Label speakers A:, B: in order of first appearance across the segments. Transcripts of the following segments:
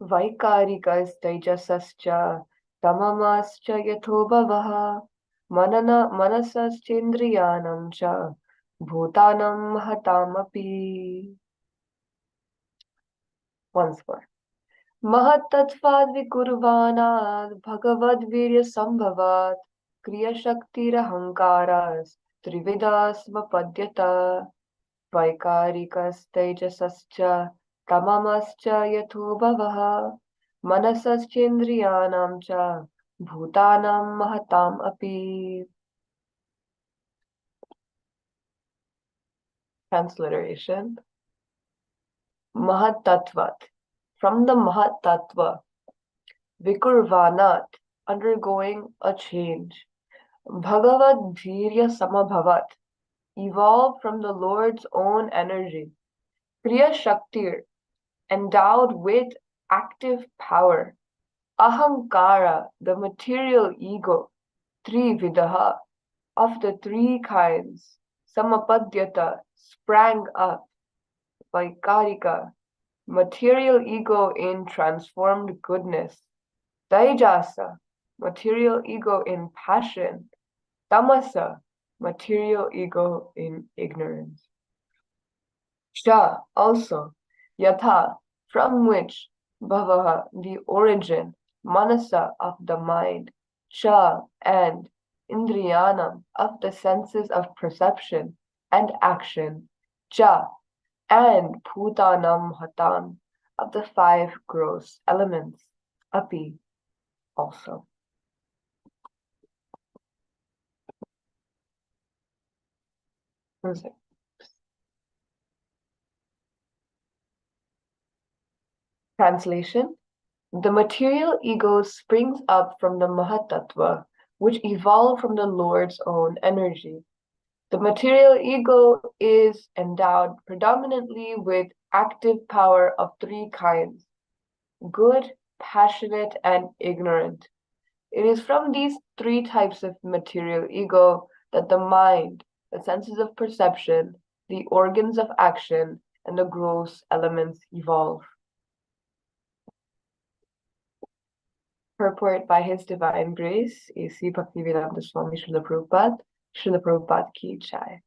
A: Vaikarikastejasascha tamamascha yatho bhavah manasaschendriyanam cha bhutanam mahatamapi. Once more. Mahatatvad vikurvanad bhagavad virya sambhavat kriya shaktirahankaras trividas vapadyata vaikarikas tejasascha tamamascha yatho bhavah manasaschendriyanam cha bhutanam mahatam api. Transliteration. Mahatattvat. From the Mahatattva. Vikurvanat. Undergoing a change. Bhagavad Dhirya Samabhavat. Evolved from the Lord's own energy. Kriya Shaktir. Endowed with active power. Ahankara. The material ego. Trividaha. Of the three kinds. Samapadyata. Sprang up. Vaikarika. Material ego in transformed goodness. Daijasa, material ego in passion. Tamasa, material ego in ignorance. Sha, also. Yatha, from which. Bhavaha, the origin. Manasa, of the mind. Sha, and. Indriyanam, of the senses of perception and action. Cha, and Bhutanam Hatam, of the five gross elements. Api, also. Translation. The material ego springs up from the Mahatattva, which evolved from the Lord's own energy. The material ego is endowed predominantly with active power of three kinds: good, passionate, and ignorant. It is from these three types of material ego that the mind, the senses of perception, the organs of action, and the gross elements evolve. Purport by His Divine Grace, A.C. Bhaktivedanta Swami Srila Prabhupada Ki Jai.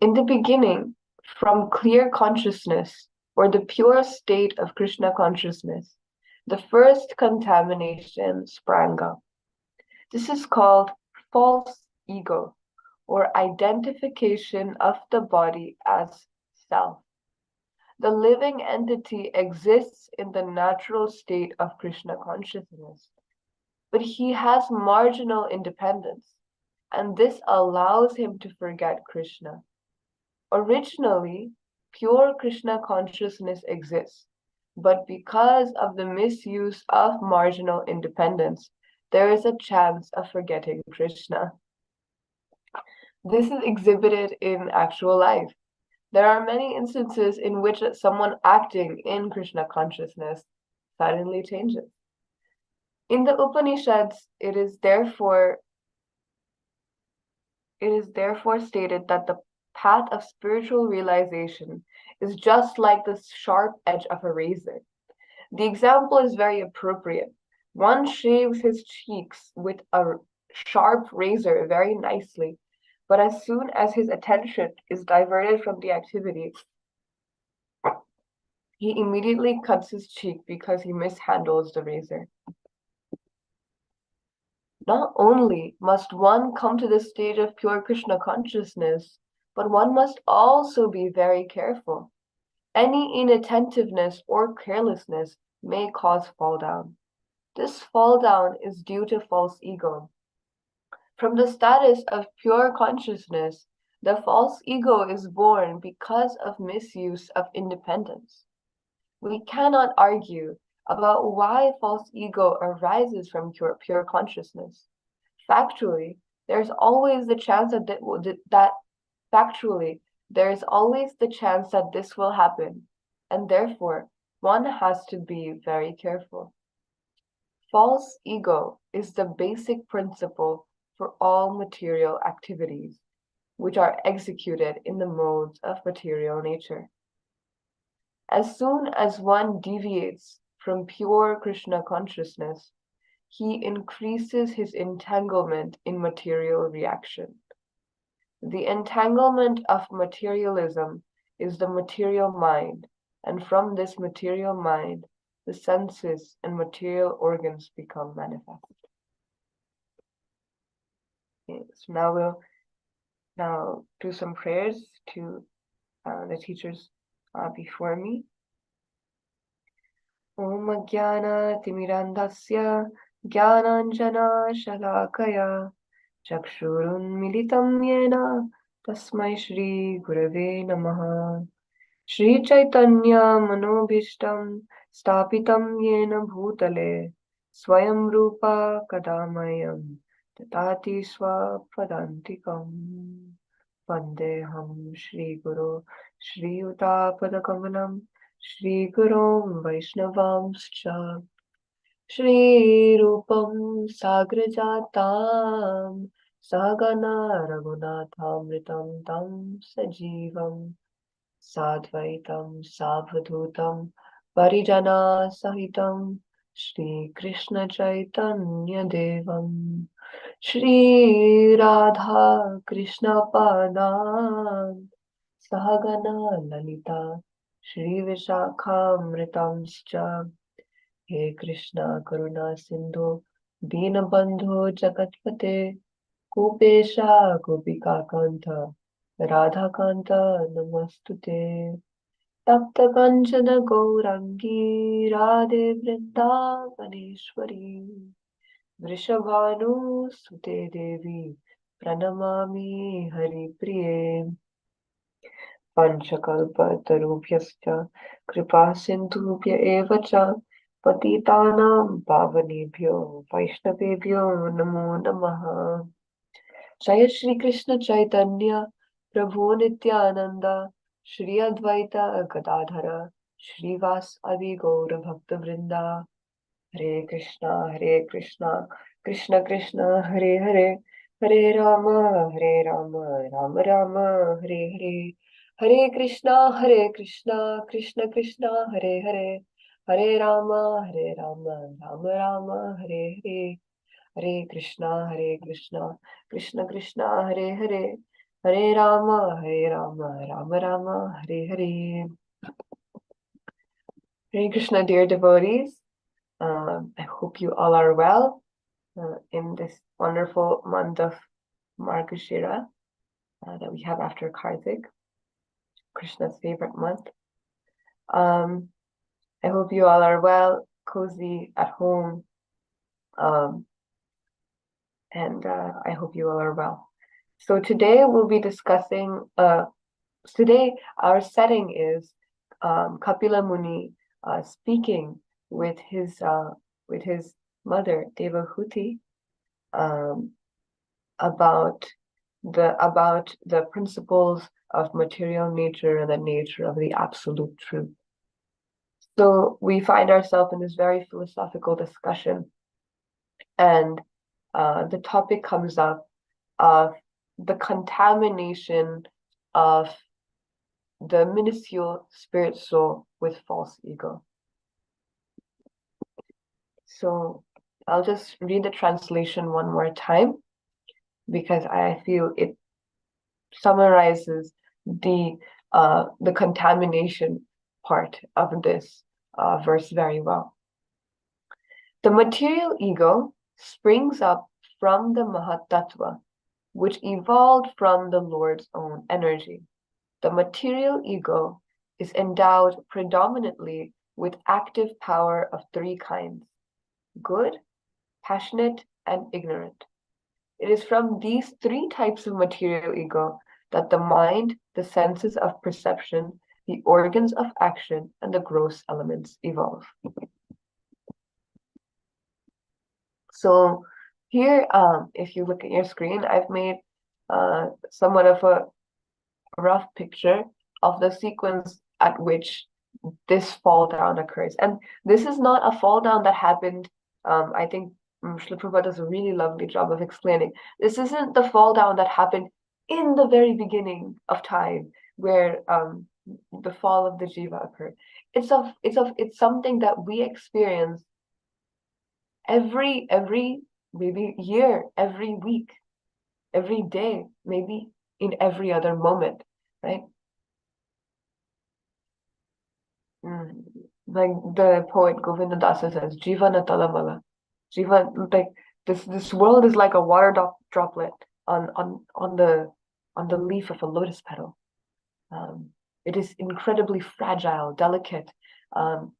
A: In the beginning, from clear consciousness, or the pure state of Krishna consciousness, the first contamination sprang up. This is called false ego, or identification of the body as self. The living entity exists in the natural state of Krishna consciousness, but he has marginal independence, and this allows him to forget Krishna. Originally, pure Krishna consciousness exists, but because of the misuse of marginal independence, there is a chance of forgetting Krishna. This is exhibited in actual life. There are many instances in which someone acting in Krishna consciousness suddenly changes. In the Upanishads, it is therefore stated that the path of spiritual realization is just like the sharp edge of a razor. The example is very appropriate. One shaves his cheeks with a sharp razor very nicely, but as soon as his attention is diverted from the activity, he immediately cuts his cheek because he mishandles the razor. Not only must one come to the stage of pure Krishna consciousness, but one must also be very careful. Any inattentiveness or carelessness may cause fall down. This fall down is due to false ego. From the status of pure consciousness, the false ego is born because of misuse of independence. We cannot argue about why false ego arises from pure consciousness. Factually, there's always the chance that this will happen, and therefore one has to be very careful. False ego is the basic principle for all material activities, which are executed in the modes of material nature. As soon as one deviates from pure Krishna consciousness, he increases his entanglement in material reaction. The entanglement of materialism is the material mind, and from this material mind, the senses and material organs become manifest. Okay, so now we'll do some prayers to the teachers before me. Om Jnana Timirandasya Jnananjana Shalakaya Chakshurunmilitam Yena Tasmai Shri Gurave Namaha. Shri Chaitanya Manobhishtam Stapitam Yena Bhutale Swayam Rupa Kadamayam Tatati Swapadantikam Vandeham Shri Guru Shri Utapadakamlam Shri Gurum Vaishnavamscha Shri Rupam Sagrajatam Sagana Raghunathamritam Tam Sajivam Sadvaitam Savadhutam Parijana Sahitam Shri Krishna Chaitanya Devam Shri Radha Krishna Padan Sahagana Lalita Shri Vishakhamritamscha He Krishna Karuna Sindhu Dinabandhu Jagatpate Kupesha Gopika Kanta Radha Kanta Namastute Tapta Kanchana Gaurangi Radhe Vrindavaneshwari Vrishabhanu Sute Devi Pranamami Hari Priye Panchakalpatarubhyascha Kripa Sindhubhya Eva Cha Patitanam Pavanebhyo Vaishnavebhyo Namo Namaha. Jaya Shri Krishna Chaitanya Prabhu Nityananda Shri Advaita Gadadhara Shrivas Adi Gaura Bhakta Vrinda. Hare Krishna Krishna Krishna Hare Hare Hare Rama Rama Rama Hare Hare Hare Krishna Krishna Krishna Hare Hare Hare Rama Rama Rama Hare Hare Hare Krishna Krishna Krishna Hare Hare Hare Rama Rama Rama Hare Hare. Hare Krishna, dear devotees. I hope you all are well in this wonderful month of Margashira that we have after Kartik, Krishna's favorite month. I hope you all are well, cozy at home, and I hope you all are well. So today we'll be discussing, today our setting is Kapila Muni speaking with his mother Devahuti about the principles of material nature and the nature of the absolute truth. So we find ourselves in this very philosophical discussion, and the topic comes up of the contamination of the minuscule spirit soul with false ego. So I'll just read the translation one more time because I feel it summarizes the contamination part of this verse very well. The material ego springs up from the Mahatattva, which evolved from the Lord's own energy. The material ego is endowed predominantly with active power of three kinds: good, passionate, and ignorant. It is from these three types of material ego that the mind, the senses of perception, the organs of action, and the gross elements evolve. So here, if you look at your screen, I've made somewhat of a rough picture of the sequence at which this fall down occurs. And this is not a fall down that happened, I think Srila Prabhupada does a really lovely job of explaining. This isn't the fall down that happened in the very beginning of time, where the fall of the jiva occurred. It's something that we experience every maybe year, every week, every day, maybe in every other moment, right? Like the poet Govinda Dasa says, Jivana Talamala. Jiva, like this world is like a water droplet on the leaf of a lotus petal. It is incredibly fragile, delicate, and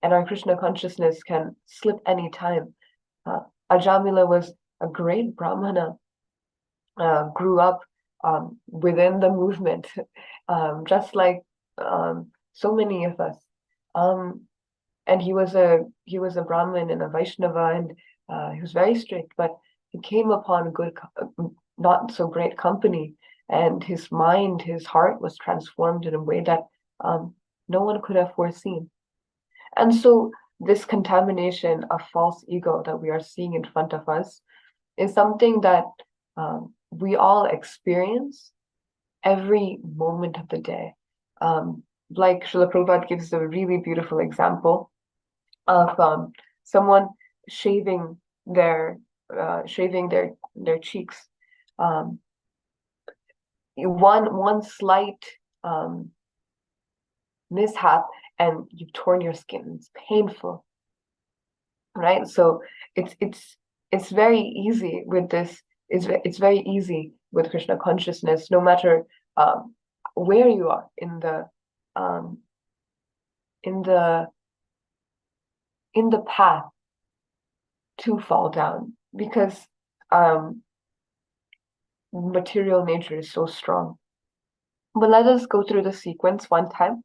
A: our Krishna consciousness can slip any time. Ajamila was a great Brahmana, grew up within the movement, just like so many of us. And he was a Brahmin and a Vaishnava, and he was very strict, but he came upon good, not so great company, and his mind, his heart was transformed in a way that no one could have foreseen. And so this contamination of false ego that we are seeing in front of us is something that we all experience every moment of the day. Like Srila Prabhupada gives a really beautiful example of someone shaving their cheeks. One slight mishap and you've torn your skin. It's painful, right? So it's very easy with this. It's very easy with Krishna consciousness, no matter where you are in the path to fall down, because material nature is so strong. But let us go through the sequence one time.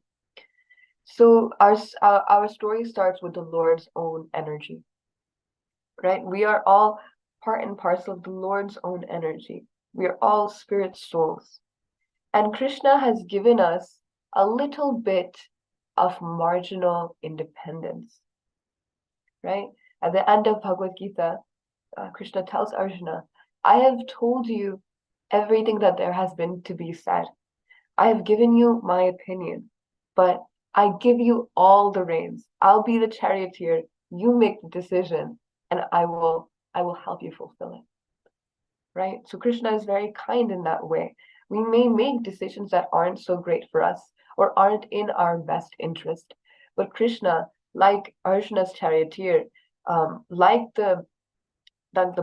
A: So our story starts with the Lord's own energy, right? We are all part and parcel of the Lord's own energy. We are all spirit souls. And Krishna has given us a little bit of marginal independence, right? At the end of Bhagavad Gita, Krishna tells Arjuna, I have told you everything that there has been to be said. I have given you my opinion, but I give you all the reins. I'll be the charioteer. You make the decision, and I will help you fulfill it. Right? So Krishna is very kind in that way. We may make decisions that aren't so great for us or aren't in our best interest, but Krishna, like Arjuna's charioteer, like the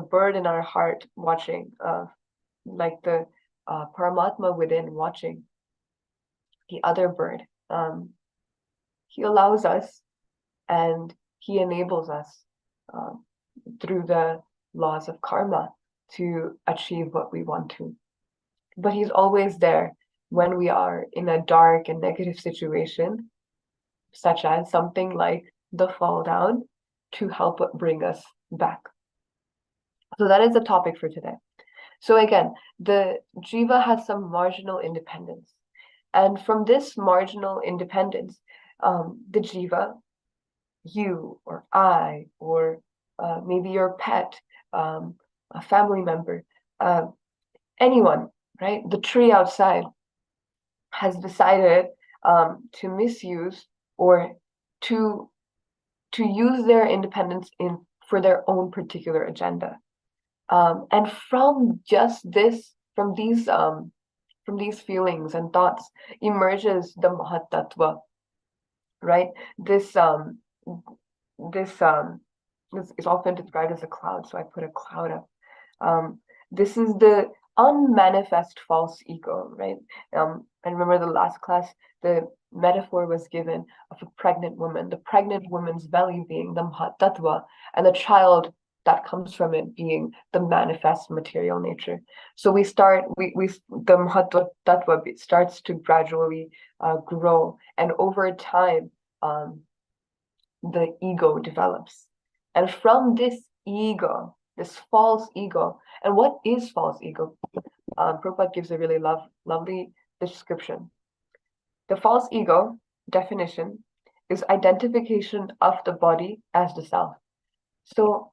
A: bird in our heart watching, like the Paramatma within watching the other bird, he allows us and he enables us through the laws of karma to achieve what we want to. But he's always there when we are in a dark and negative situation, such as something like the fall down, to help bring us back. So that is the topic for today. So again, the jiva has some marginal independence. And from this marginal independence, the jiva, you or I, or maybe your pet, a family member, anyone, right? The tree outside has decided to misuse or to use their independence for their own particular agenda. And from just this, from these feelings and thoughts emerges the Mahat Tattva, right? This is often described as a cloud, so I put a cloud up. This is the unmanifest false ego, right? I remember the last class, the metaphor was given of a pregnant woman, the pregnant woman's belly being the Mahat Tattva, and the child that comes from it being the manifest material nature. So the Mahat Tattva starts to gradually grow, and over time, the ego develops. And from this ego, this false ego, and what is false ego? Prabhupada gives a really lovely description. The false ego definition is identification of the body as the self. So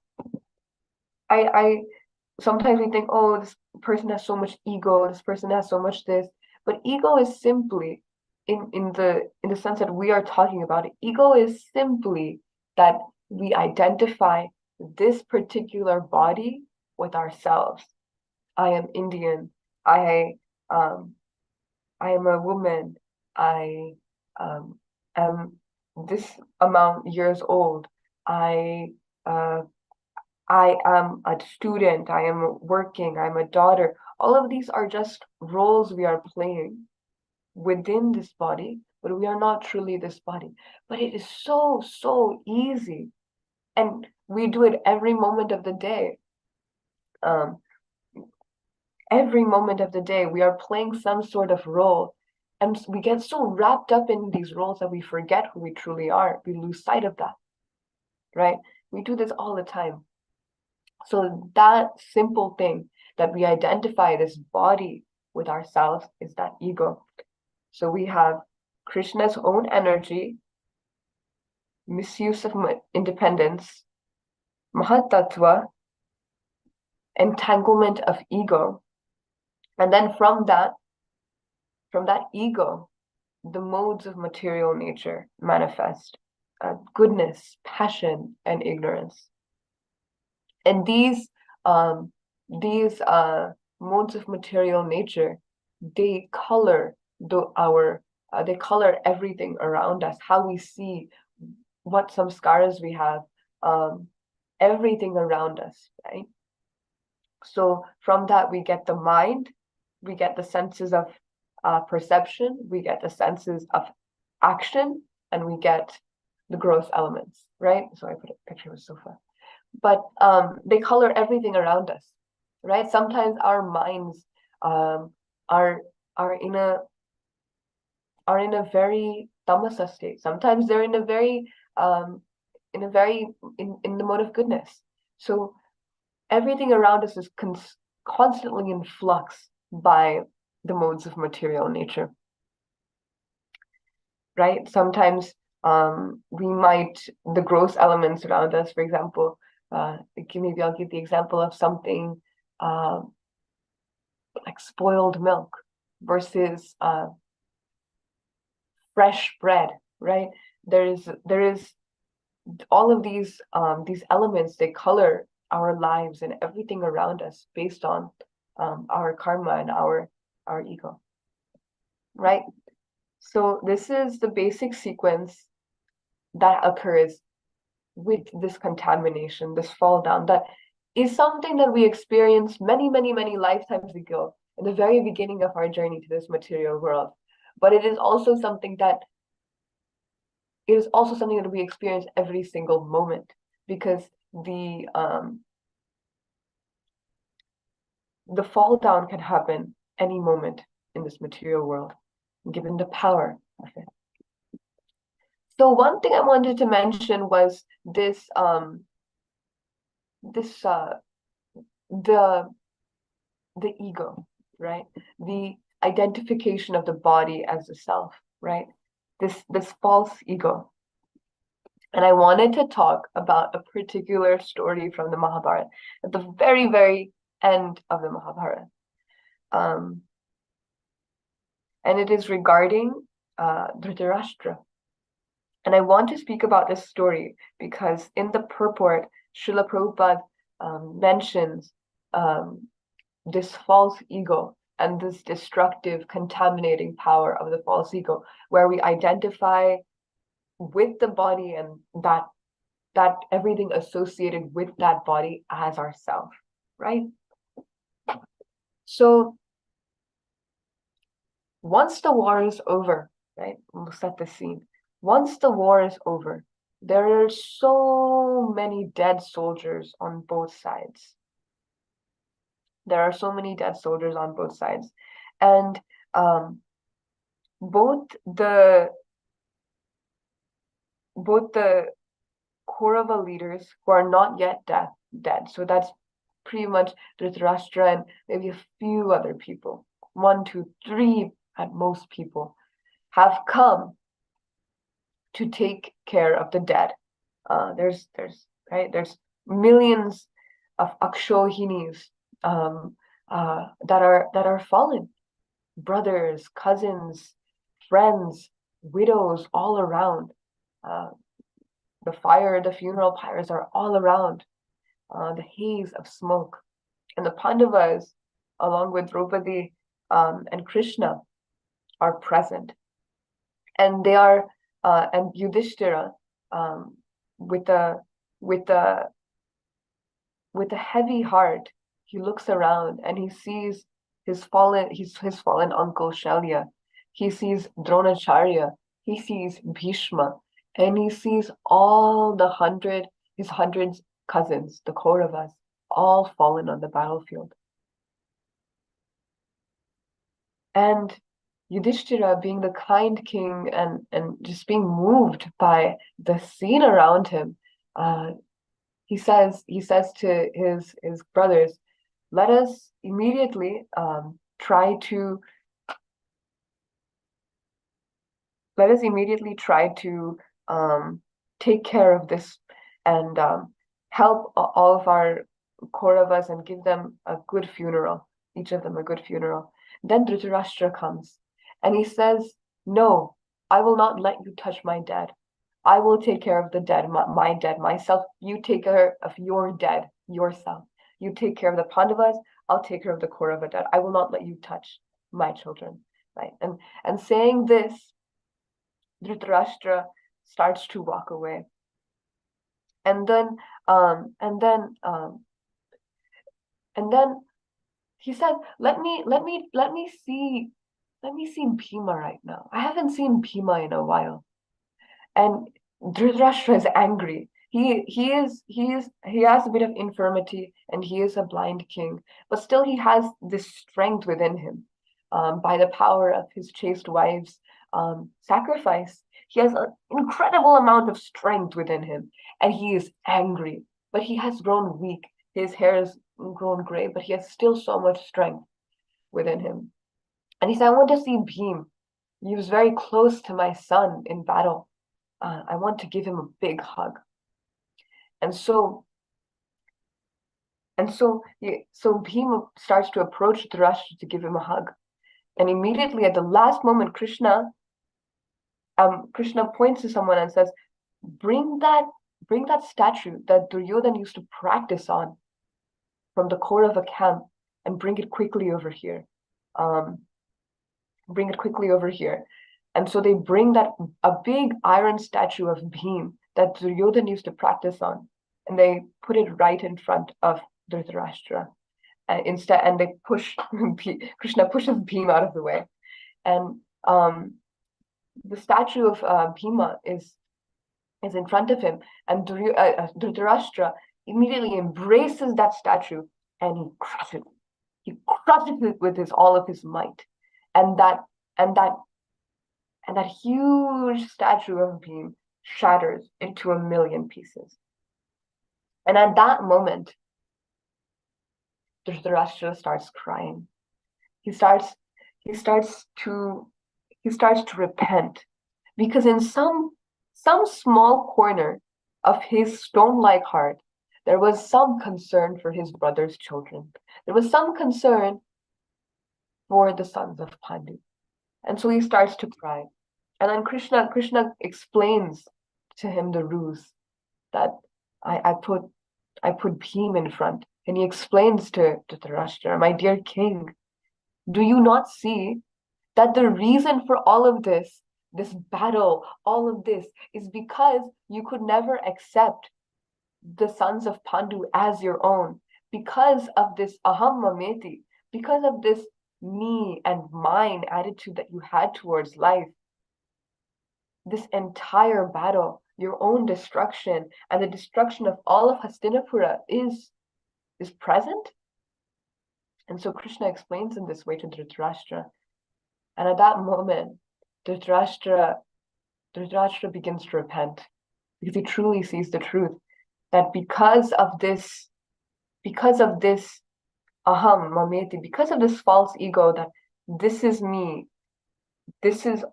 A: I sometimes we think, oh, this person has so much ego, this person has so much this, but ego is simply in the sense that we are talking about. Ego is simply that we identify this particular body with ourselves. I am Indian. I um I am a woman. I um am this amount years old. I uh I am a student. I am working. I'm a daughter. All of these are just roles we are playing within this body, but we are not truly this body. But it is so, so easy. And we do it every moment of the day. Um, every moment of the day, we are playing some sort of role. And we get so wrapped up in these roles that we forget who we truly are. We lose sight of that, right? We do this all the time. So that simple thing that we identify this body with ourselves is that ego. So we have Krishna's own energy, misuse of independence, mahatattva, entanglement of ego. And then from that ego, the modes of material nature manifest, goodness, passion, and ignorance. And these modes of material nature, they color they color everything around us, how we see, what samskaras we have, everything around us, right? So from that we get the mind, we get the senses of perception, we get the senses of action, and we get the gross elements, right? So I put a picture of a sofa. But they color everything around us, right? Sometimes our minds are are in a very tamasa state. Sometimes they're in a very in the mode of goodness. So everything around us is constantly in flux by the modes of material nature, right? Sometimes the gross elements around us, for example, maybe I'll give the example of something like spoiled milk versus fresh bread, right? There is all of these elements, they color our lives and everything around us based on our karma and our ego, right? So this is the basic sequence that occurs with this contamination, this fall down, that is something that we experienced many, many, many lifetimes ago in the very beginning of our journey to this material world. But it is also something that we experience every single moment, because the fall down can happen any moment in this material world, given the power of it. So one thing I wanted to mention was this the ego, right? The identification of the body as the self, right? This false ego. And I wanted to talk about a particular story from the Mahabharata at the very, very end of the Mahabharata. And it is regarding Dhritarashtra. And I want to speak about this story because in the purport, Srila Prabhupada mentions this false ego and this destructive, contaminating power of the false ego, where we identify with the body and that everything associated with that body as ourself, right? So once the war is over, right? We'll set the scene. Once the war is over, there are so many dead soldiers on both sides. There are so many dead soldiers on both sides. And both the Kaurava leaders who are not yet dead. So that's pretty much Dhritarashtra and maybe a few other people. 1, 2, 3 at most people have come to take care of the dead. There's millions of akshohinis that are fallen, brothers, cousins, friends, widows all around. The funeral pyres are all around. The haze of smoke. And the Pandavas, along with Draupadi and Krishna, are present. And they are, and Yudhishthira, with a with a with a heavy heart, he looks around and he sees his fallen uncle Shalya. He sees Dronacharya. He sees Bhishma, and he sees all his hundred cousins, the Kauravas, all fallen on the battlefield. And Yudhishthira, being the kind king and just being moved by the scene around him, he says to his brothers, let us immediately try to take care of this and help all of our Kauravas and give them a good funeral, each of them a good funeral. Then Dhritarashtra comes and he says, no, I will not let you touch my dead. I will take care of the dead, my dead, myself. You take care of your dead, yourself. You take care of the Pandavas, I'll take care of the Kaurava dead. I will not let you touch my children. Right? And saying this, Dhritarashtra starts to walk away. And then he said, let me see Bhima right now. I haven't seen Bhima in a while. And Dhritarashtra is angry. He has a bit of infirmity and he is a blind king, but still he has this strength within him by the power of his chaste wife's sacrifice. He has an incredible amount of strength within him, and he is angry, but he has grown weak. His hair has grown gray, but he has still so much strength within him. And he said, I want to see Bhim. He was very close to my son in battle. I want to give him a big hug. And so Bhima starts to approach Dhritarashtra to give him a hug. And immediately at the last moment, Krishna points to someone and says, bring that statue that Duryodhana used to practice on from the Kaurava camp and bring it quickly over here. And so they bring a big iron statue of Bhim that Duryodhana used to practice on, and they put it right in front of Dhritarashtra. And they Krishna pushes Bhima out of the way. And the statue of Bhima is in front of him, and Dhritarashtra immediately embraces that statue and he crushes it. He crushes it with all of his might. And that huge statue of Bhim shatters into 1,000,000 pieces. And at that moment, Dhritarashtra starts crying. He starts to repent, because in some small corner of his stone-like heart, there was some concern for his brother's children. There was some concern for the sons of Pandu. And so he starts to cry. And then Krishna explains to him the ruse that I put Bhim in front. And he explains to Dhritarashtra, my dear king, do you not see that the reason for all of this battle, all of this, is because you could never accept the sons of Pandu as your own, because of this aham mameti, because of this me and mine attitude that you had towards life. This entire battle, your own destruction and the destruction of all of Hastinapura is present. And so Krishna explains in this way to Dhritarashtra. And at that moment, Dhritarashtra begins to repent, because he truly sees the truth that because of this aham mameti, because of this false ego, that this is me, this is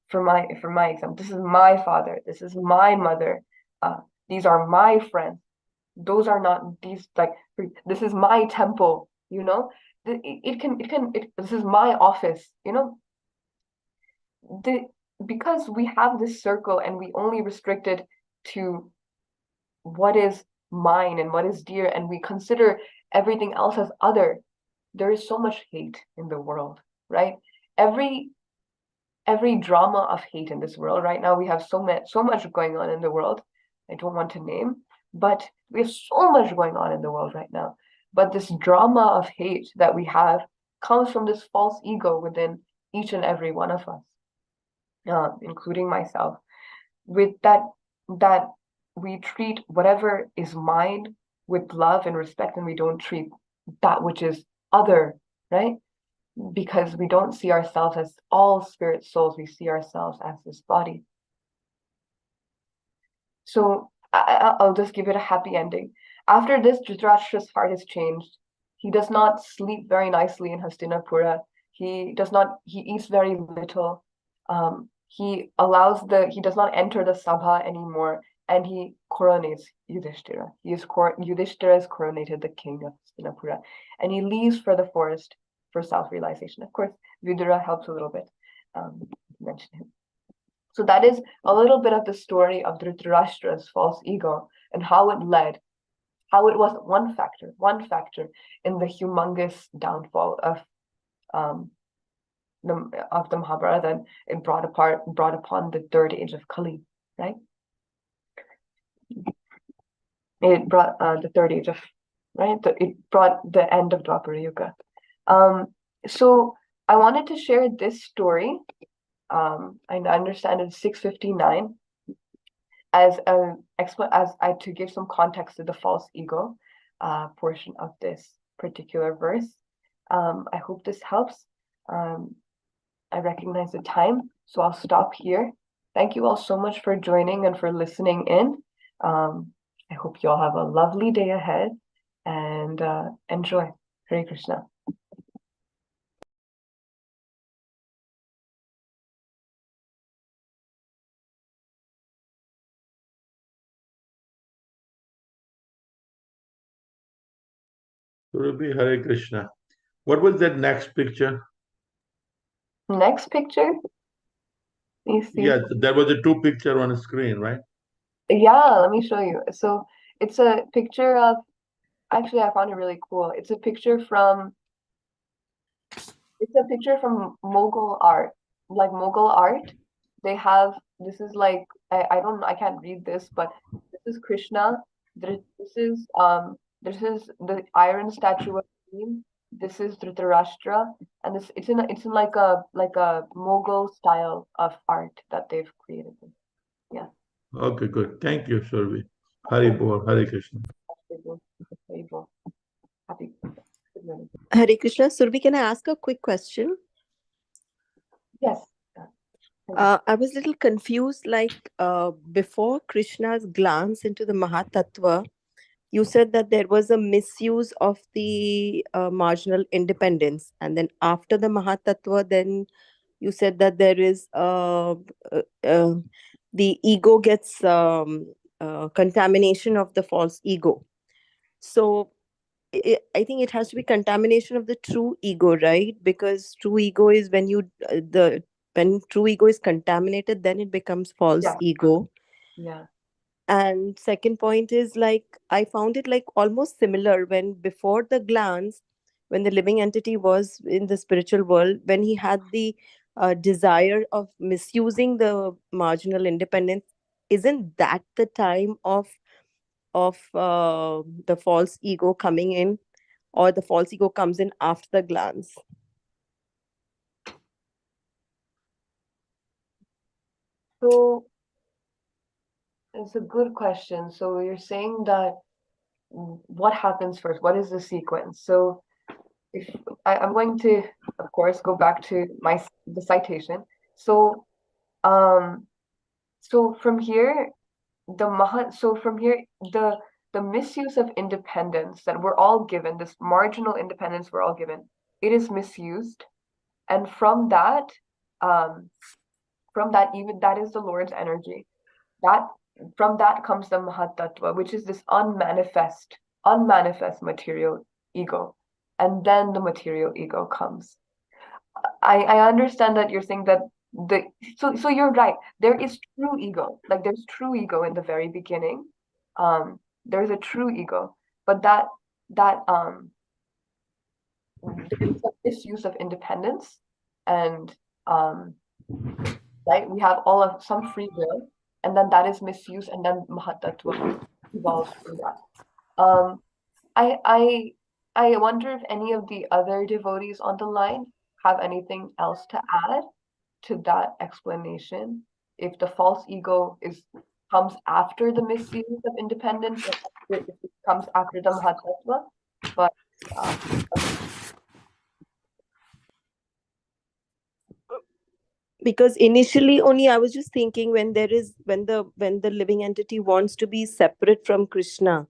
A: for my example, this is my father, this is my mother, these are my friends, those are not these, like, this is my temple, this is my office, because we have this circle and we only restrict it to what is mine and what is dear, and we consider everything else as other, there is so much hate in the world, right? Every drama of hate in this world right now, we have so much going on in the world. I don't want to name, but we have so much going on in the world right now. But this drama of hate that we have comes from this false ego within each and every one of us, including myself, with that we treat whatever is mine with love and respect, and we don't treat that which is other, right? Because we don't see ourselves as all spirit souls, we see ourselves as this body. So I'll just give it a happy ending. After this, Dhritarashtra's heart is changed. He does not sleep very nicely in Hastinapura. He eats very little. He does not enter the sabha anymore, and he coronates Yudhishthira. Yudhishthira is coronated the king of Hastinapura, and he leaves for the forest for self-realization. Of course, Vidura helps a little bit. Mention him. So that is a little bit of the story of Dhritarashtra's false ego and how it was one factor in the humongous downfall of the Mahabharata, and it brought upon the third age of Kali, right? It brought the third age of, right? It brought the end of Dwapara Yuga. So I wanted to share this story. I understand it's 6:59 to give some context to the false ego portion of this particular verse. I hope this helps. I recognize the time, so I'll stop here. Thank you all so much for joining and for listening in. I hope you all have a lovely day ahead, and enjoy. Hare Krishna.
B: Surabhi, Hare Krishna. What was that next picture?
A: Next picture. You see?
B: Yeah, there was a two picture on the screen, right?
A: Yeah, let me show you. So it's a picture of, actually I found it really cool. It's a picture from Mughal art. Like Mughal art, they have, this is like, I can't read this, but this is Krishna. This is the iron statue of Him. This is Dhritarashtra, and it's in like a Mughal style of art that they've created. Yeah.
B: Okay, good. Thank you, Surabhi. Hari Bol, Hare Krishna.
A: Happy. Good morning.
C: Hare Krishna. Surabhi, can I ask a quick question?
A: Yes.
C: I was a little confused, before Krishna's glance into the Mahatattva, you said that there was a misuse of the marginal independence. And then after the Mahatattva, then you said that there is the ego gets contamination of the false ego. So I think it has to be contamination of the true ego, right? Because true ego is when when true ego is contaminated, then it becomes false ego.
A: Yeah.
C: And second point is, I found it almost similar when before the glance, when the living entity was in the spiritual world, when he had the desire of misusing the marginal independence, isn't that the time of the false ego coming in, or the false ego comes in after the glance?
A: So it's a good question. So you're saying that what happens first? What is the sequence? So if I'm going to, of course, go back to the citation. So from here, the misuse of independence that we're all given, this marginal independence we're all given, it is misused, and from that, even that is the Lord's energy. From that comes the Mahatattva, which is this unmanifest material ego, and then the material ego comes. I understand that you're saying that so you're right. There is true ego. Like there's true ego in the very beginning. There's a true ego, but that there's a misuse of independence, and right, we have all of some free will, and then that is misused, and then Mahatattva evolves from that. I wonder if any of the other devotees on the line have anything else to add to that explanation. If the false ego comes after the misuse of independence, or if it comes after the Mahatattva, but
C: because initially only I was just thinking when the living entity wants to be separate from Krishna,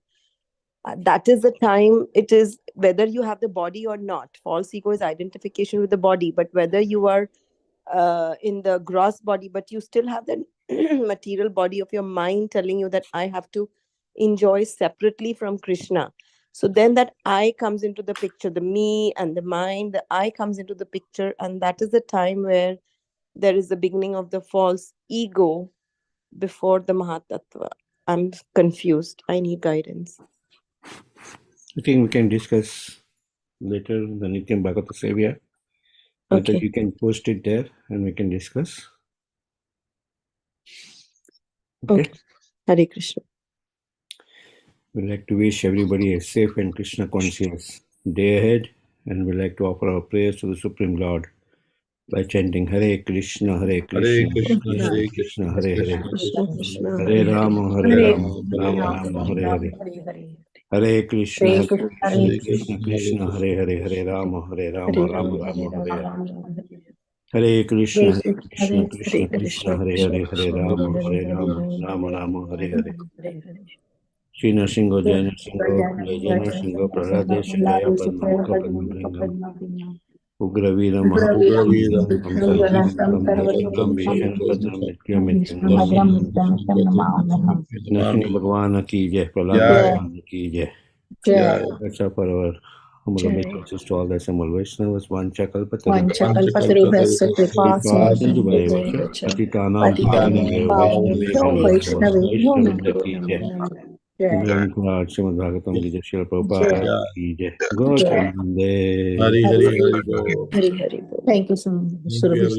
C: that is the time it is, whether you have the body or not. False ego is identification with the body, but whether you are in the gross body, but you still have the material body of your mind telling you that I have to enjoy separately from Krishna. So then that I comes into the picture, the me and the mind, the I comes into the picture, and that is the time where there is the beginning of the false ego before the Mahatattva. I'm confused. I need guidance.
D: I think we can discuss later the Nityam Bhagavata Sevya. Whether
C: Okay.
D: you can post it there and we can discuss. Okay.
C: Hare Krishna.
D: We'd like to wish everybody a safe and Krishna conscious day ahead, and we'd like to offer our prayers to the Supreme Lord by chanting Hare Krishna, Hare Krishna,
B: Hare Krishna, Hare Krishna,
C: Krishna Krishna,
D: Hare Rama, Hare
B: Hare
D: Rama, Rama Rama, Hare Hare. Hare Krishna, Hare Krishna, Krishna Krishna, Hare Hare, Hare Rama, Rama Rama, Hare Hare. Hare Krishna, Hare Krishna, Krishna Krishna, Hare Hare, Hare Rama, Rama Rama, Hare Hare. Shri Nrsimha Jai Nrsimha, Jai Nrsimha, Prahladesha Jaya Padma Bhingam, Ugraveera
B: Ugraveera
D: Mahapadam, Sarvam Bhishana Padam, Nrsimha Bhagwan ki Jai, Prahlad Bhagwan ki Jai. Acha Paravar. Humble obeisance to all the assembled Vaishnavas, Vancha
E: Vanchakalpatarubhasya kripa sindhubhyo
D: Patitanam
E: patitanam
D: Pavanebhyo
E: Vaishnavebhyo
D: Vaishnavrinda ki Jai. Granthad Srimad Bhagavatam ki Jai, Srila Prabhupada ki Jai. Gopande.
B: Hari Hari Hari Bol.
E: Thank you so much.
B: Thank you,